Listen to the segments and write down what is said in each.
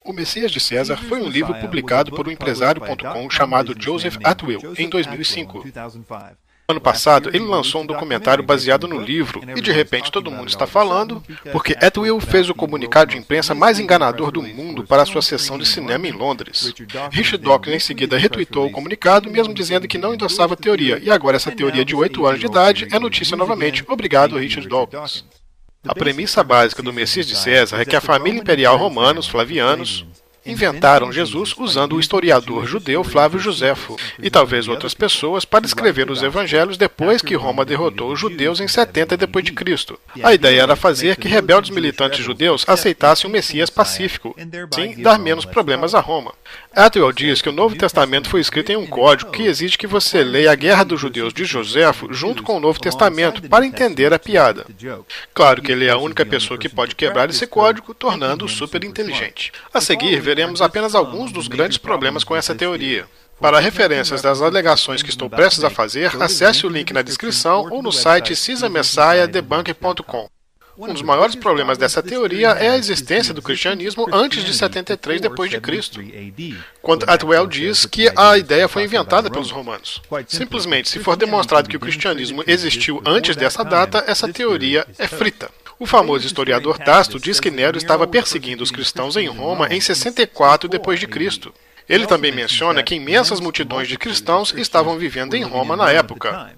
O Messias de César foi um livro publicado por um empresário.com chamado Joseph Atwill em 2005. Ano passado, ele lançou um documentário baseado no livro e de repente todo mundo está falando porque Atwill fez o comunicado de imprensa mais enganador do mundo para a sua sessão de cinema em Londres. Richard Dawkins em seguida retweetou o comunicado, mesmo dizendo que não endossava a teoria, e agora essa teoria de 8 anos de idade é notícia novamente. Obrigado, Richard Dawkins. A premissa básica do Messias de César é que a família imperial romana, os Flavianos, inventaram Jesus usando o historiador judeu Flávio Josefo e talvez outras pessoas para escrever os evangelhos depois que Roma derrotou os judeus em 70 d.C. A ideia era fazer que rebeldes militantes judeus aceitassem um Messias pacífico, sim, dar menos problemas a Roma. Atwill diz que o Novo Testamento foi escrito em um código que exige que você leia a Guerra dos Judeus de Josefo junto com o Novo Testamento para entender a piada. Claro que ele é a única pessoa que pode quebrar esse código, tornando-o super inteligente. A seguir, veremos apenas alguns dos grandes problemas com essa teoria. Para referências das alegações que estou prestes a fazer, acesse o link na descrição ou no site caesarmessiahdebunker.com. Um dos maiores problemas dessa teoria é a existência do cristianismo antes de 73 d.C., quando Atwill diz que a ideia foi inventada pelos romanos. Simplesmente, se for demonstrado que o cristianismo existiu antes dessa data, essa teoria é frita. O famoso historiador Tácito diz que Nero estava perseguindo os cristãos em Roma em 64 d.C. Ele também menciona que imensas multidões de cristãos estavam vivendo em Roma na época.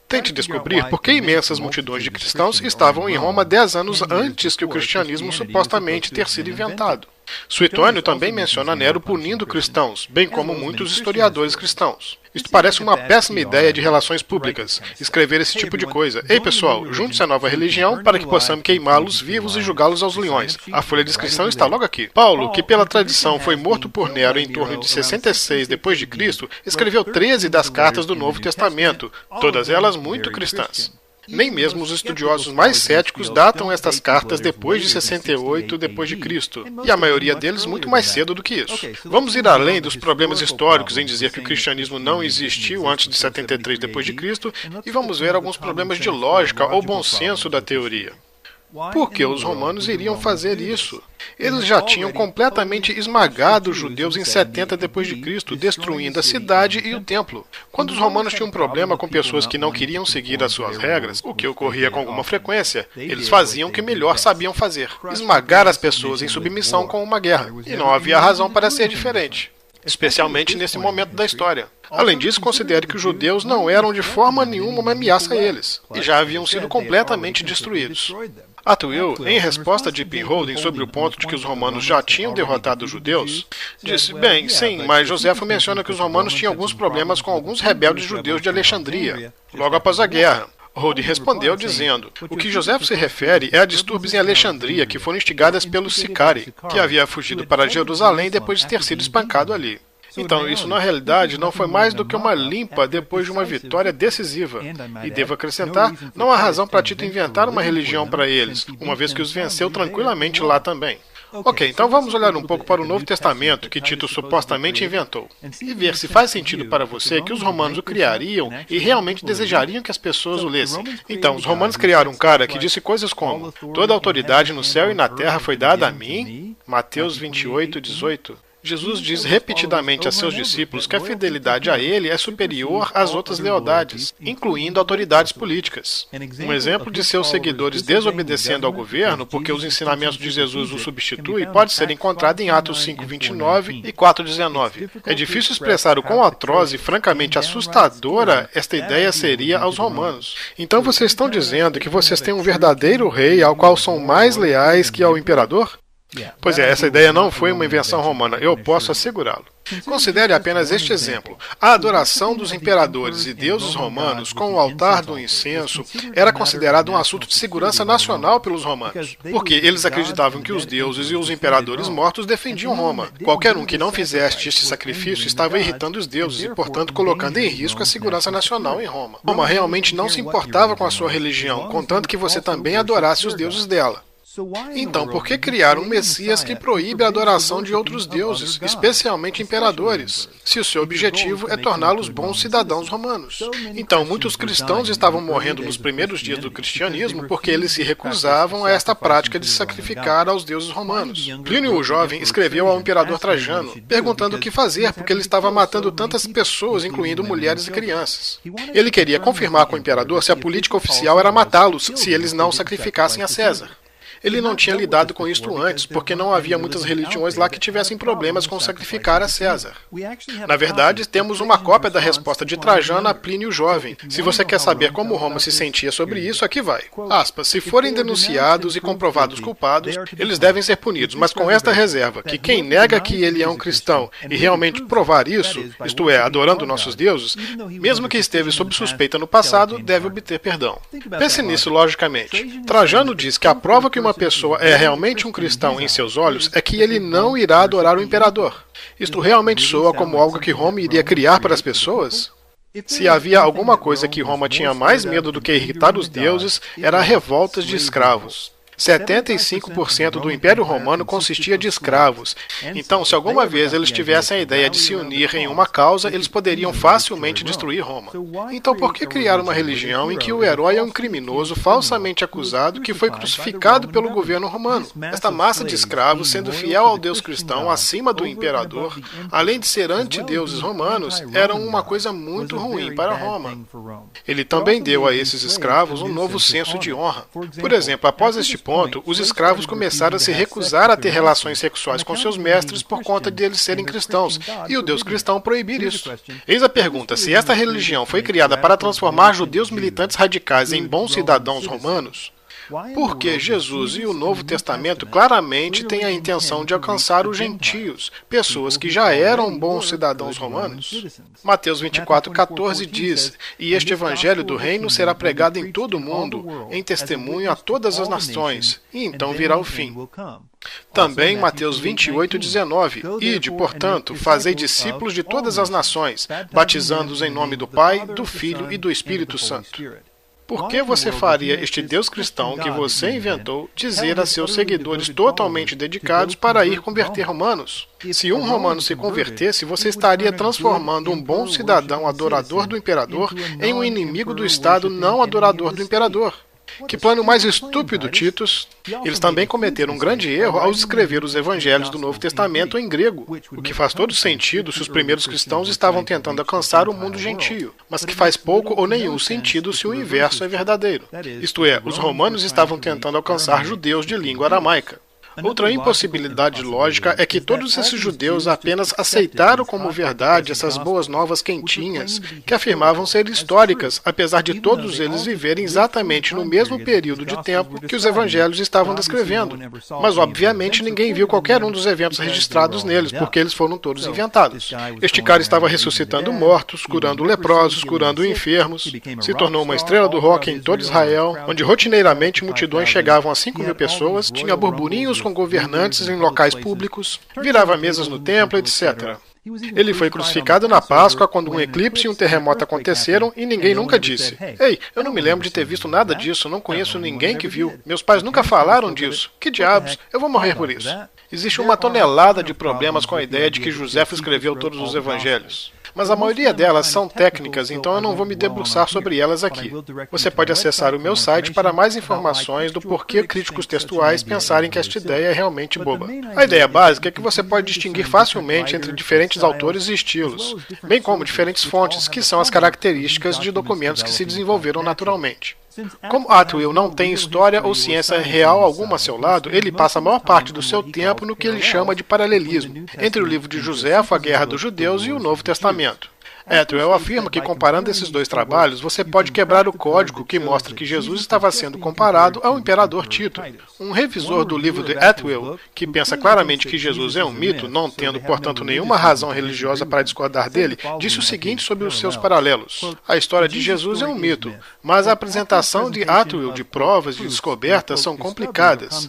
Tente descobrir por que imensas multidões de cristãos estavam em Roma 10 anos antes que o cristianismo supostamente ter sido inventado. Suetônio também menciona Nero punindo cristãos, bem como muitos historiadores cristãos. Isto parece uma péssima ideia de relações públicas, escrever esse tipo de coisa. Ei pessoal, junte-se à nova religião para que possamos queimá-los vivos e julgá-los aos leões. A folha de inscrição está logo aqui. Paulo, que pela tradição foi morto por Nero em torno de 66 d.C., escreveu 13 das cartas do Novo Testamento, todas elas muito cristãs. Nem mesmo os estudiosos mais céticos datam estas cartas depois de 68 d.C., e a maioria deles muito mais cedo do que isso. Vamos ir além dos problemas históricos em dizer que o cristianismo não existiu antes de 73 d.C. e vamos ver alguns problemas de lógica ou bom senso da teoria. Por que os romanos iriam fazer isso? Eles já tinham completamente esmagado os judeus em 70 d.C., destruindo a cidade e o templo. Quando os romanos tinham um problema com pessoas que não queriam seguir as suas regras, o que ocorria com alguma frequência, eles faziam o que melhor sabiam fazer: esmagar as pessoas em submissão com uma guerra. E não havia razão para ser diferente, especialmente nesse momento da história. Além disso, considere que os judeus não eram de forma nenhuma uma ameaça a eles, e já haviam sido completamente destruídos. Atwill, em resposta a J.P. Holden sobre o ponto de que os romanos já tinham derrotado os judeus, disse: bem, sim, mas Josefo menciona que os romanos tinham alguns problemas com alguns rebeldes judeus de Alexandria, logo após a guerra. Holden respondeu dizendo: o que Josefo se refere é a distúrbios em Alexandria que foram instigadas pelos Sicari, que havia fugido para Jerusalém depois de ter sido espancado ali. Então, isso na realidade não foi mais do que uma limpa depois de uma vitória decisiva. E devo acrescentar, não há razão para Tito inventar uma religião para eles, uma vez que os venceu tranquilamente lá também. Ok, então vamos olhar um pouco para o Novo Testamento que Tito supostamente inventou e ver se faz sentido para você que os romanos o criariam e realmente desejariam que as pessoas o lessem. Então, os romanos criaram um cara que disse coisas como: toda a autoridade no céu e na terra foi dada a mim, Mateus 28, 18. Jesus diz repetidamente a seus discípulos que a fidelidade a ele é superior às outras lealdades, incluindo autoridades políticas. Um exemplo de seus seguidores desobedecendo ao governo porque os ensinamentos de Jesus o substituem pode ser encontrado em Atos 5:29 e 4:19. É difícil expressar o quão atroz e francamente assustadora esta ideia seria aos romanos. Então vocês estão dizendo que vocês têm um verdadeiro rei ao qual são mais leais que ao imperador? Pois é, essa ideia não foi uma invenção romana, eu posso assegurá-lo. Considere apenas este exemplo. A adoração dos imperadores e deuses romanos com o altar do incenso era considerado um assunto de segurança nacional pelos romanos, porque eles acreditavam que os deuses e os imperadores mortos defendiam Roma. Qualquer um que não fizesse este sacrifício estava irritando os deuses e, portanto, colocando em risco a segurança nacional em Roma. Roma realmente não se importava com a sua religião, contanto que você também adorasse os deuses dela. Então, por que criar um Messias que proíbe a adoração de outros deuses, especialmente imperadores, se o seu objetivo é torná-los bons cidadãos romanos? Então, muitos cristãos estavam morrendo nos primeiros dias do cristianismo porque eles se recusavam a esta prática de sacrificar aos deuses romanos. Plínio o Jovem escreveu ao imperador Trajano, perguntando o que fazer porque ele estava matando tantas pessoas, incluindo mulheres e crianças. Ele queria confirmar com o imperador se a política oficial era matá-los se eles não sacrificassem a César. Ele não tinha lidado com isto antes, porque não havia muitas religiões lá que tivessem problemas com sacrificar a César. Na verdade, temos uma cópia da resposta de Trajano a Plínio o Jovem. Se você quer saber como Roma se sentia sobre isso, aqui vai. Aspas, se forem denunciados e comprovados culpados, eles devem ser punidos, mas com esta reserva, que quem nega que ele é um cristão e realmente provar isso, isto é, adorando nossos deuses, mesmo que esteve sob suspeita no passado, deve obter perdão. Pense nisso logicamente. Trajano diz que a prova que uma pessoa é realmente um cristão em seus olhos é que ele não irá adorar o imperador. Isto realmente soa como algo que Roma iria criar para as pessoas? Se havia alguma coisa que Roma tinha mais medo do que irritar os deuses, era revoltas de escravos. 75% do Império Romano consistia de escravos. Então, se alguma vez eles tivessem a ideia de se unir em uma causa, eles poderiam facilmente destruir Roma. Então, por que criar uma religião em que o herói é um criminoso falsamente acusado que foi crucificado pelo governo romano? Esta massa de escravos, sendo fiel ao Deus cristão acima do imperador, além de ser antideuses romanos, eram uma coisa muito ruim para Roma. Ele também deu a esses escravos um novo senso de honra. Por exemplo, após este ponto, os escravos começaram a se recusar a ter relações sexuais com seus mestres por conta de eles serem cristãos, e o Deus cristão proibir isso. Eis a pergunta, se esta religião foi criada para transformar judeus militantes radicais em bons cidadãos romanos, porque Jesus e o Novo Testamento claramente têm a intenção de alcançar os gentios, pessoas que já eram bons cidadãos romanos. Mateus 24:14 diz, e este evangelho do reino será pregado em todo o mundo, em testemunho a todas as nações, e então virá o fim. Também Mateus 28:19, ide, portanto, fazei discípulos de todas as nações, batizando-os em nome do Pai, do Filho e do Espírito Santo. Por que você faria este Deus cristão que você inventou dizer a seus seguidores totalmente dedicados para ir converter romanos? Se um romano se convertesse, você estaria transformando um bom cidadão adorador do imperador em um inimigo do Estado não adorador do imperador. Que plano mais estúpido, Titus! Eles também cometeram um grande erro ao escrever os evangelhos do Novo Testamento em grego, o que faz todo sentido se os primeiros cristãos estavam tentando alcançar o mundo gentio, mas que faz pouco ou nenhum sentido se o inverso é verdadeiro. Isto é, os romanos estavam tentando alcançar judeus de língua aramaica. Outra impossibilidade lógica é que todos esses judeus apenas aceitaram como verdade essas boas novas quentinhas, que afirmavam ser históricas, apesar de todos eles viverem exatamente no mesmo período de tempo que os evangelhos estavam descrevendo. Mas, obviamente, ninguém viu qualquer um dos eventos registrados neles, porque eles foram todos inventados. Este cara estava ressuscitando mortos, curando leprosos, curando enfermos, se tornou uma estrela do rock em todo Israel, onde rotineiramente multidões chegavam a 5.000 pessoas, tinha burburinhos com governantes em locais públicos, virava mesas no templo, etc. Ele foi crucificado na Páscoa quando um eclipse e um terremoto aconteceram e ninguém nunca disse: ei, eu não me lembro de ter visto nada disso, não conheço ninguém que viu. Meus pais nunca falaram disso. Que diabos, eu vou morrer por isso. Existe uma tonelada de problemas com a ideia de que Joséfo escreveu todos os evangelhos. Mas a maioria delas são técnicas, então eu não vou me debruçar sobre elas aqui. Você pode acessar o meu site para mais informações do porquê críticos textuais pensarem que esta ideia é realmente boba. A ideia básica é que você pode distinguir facilmente entre diferentes autores e estilos, bem como diferentes fontes, que são as características de documentos que se desenvolveram naturalmente. Como Atwill não tem história ou ciência real alguma a seu lado, ele passa a maior parte do seu tempo no que ele chama de paralelismo entre o livro de Joséfo, a Guerra dos Judeus, e o Novo Testamento. Atwill afirma que, comparando esses dois trabalhos, você pode quebrar o código que mostra que Jesus estava sendo comparado ao imperador Tito. Um revisor do livro de Atwill, que pensa claramente que Jesus é um mito, não tendo, portanto, nenhuma razão religiosa para discordar dele, disse o seguinte sobre os seus paralelos. A história de Jesus é um mito, mas a apresentação de Atwill de provas e descobertas são complicadas.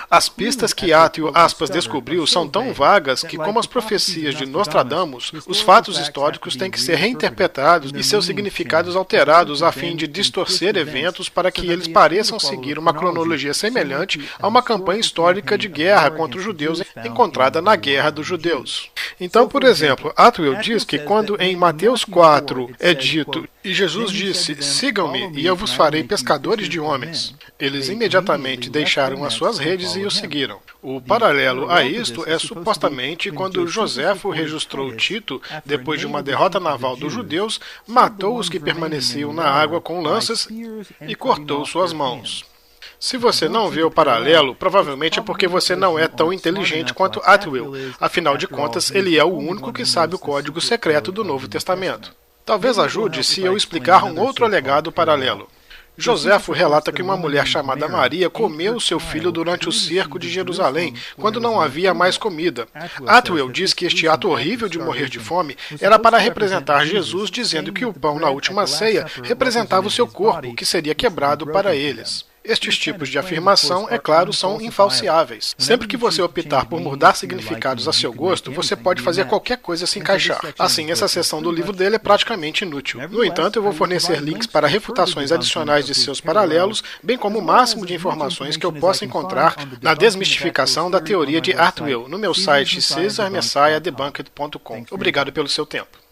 As pistas que Atwill, aspas, descobriu são tão vagas que, como as profecias de Nostradamus, os fatos históricos têm têm que ser reinterpretados e seus significados alterados a fim de distorcer eventos para que eles pareçam seguir uma cronologia semelhante a uma campanha histórica de guerra contra os judeus encontrada na Guerra dos Judeus. Então, por exemplo, Atwill diz que quando em Mateus 4 é dito e Jesus disse, sigam-me e eu vos farei pescadores de homens, eles imediatamente deixaram as suas redes e o seguiram. O paralelo a isto é supostamente quando Joséfo registrou Tito, depois de uma derrota naval dos judeus, matou os que permaneciam na água com lanças e cortou suas mãos. Se você não vê o paralelo, provavelmente é porque você não é tão inteligente quanto Atwill. Afinal de contas, ele é o único que sabe o código secreto do Novo Testamento. Talvez ajude se eu explicar um outro alegado paralelo. Joséfo relata que uma mulher chamada Maria comeu seu filho durante o cerco de Jerusalém, quando não havia mais comida. Atwill diz que este ato horrível de morrer de fome era para representar Jesus dizendo que o pão na última ceia representava o seu corpo, que seria quebrado para eles. Estes tipos de afirmação, é claro, são infalciáveis. Sempre que você optar por mudar significados a seu gosto, você pode fazer qualquer coisa se encaixar. Assim, essa seção do livro dele é praticamente inútil. No entanto, eu vou fornecer links para refutações adicionais de seus paralelos, bem como o máximo de informações que eu possa encontrar na desmistificação da teoria de Atwill no meu site caesarmessiahdebunked.com. Obrigado pelo seu tempo.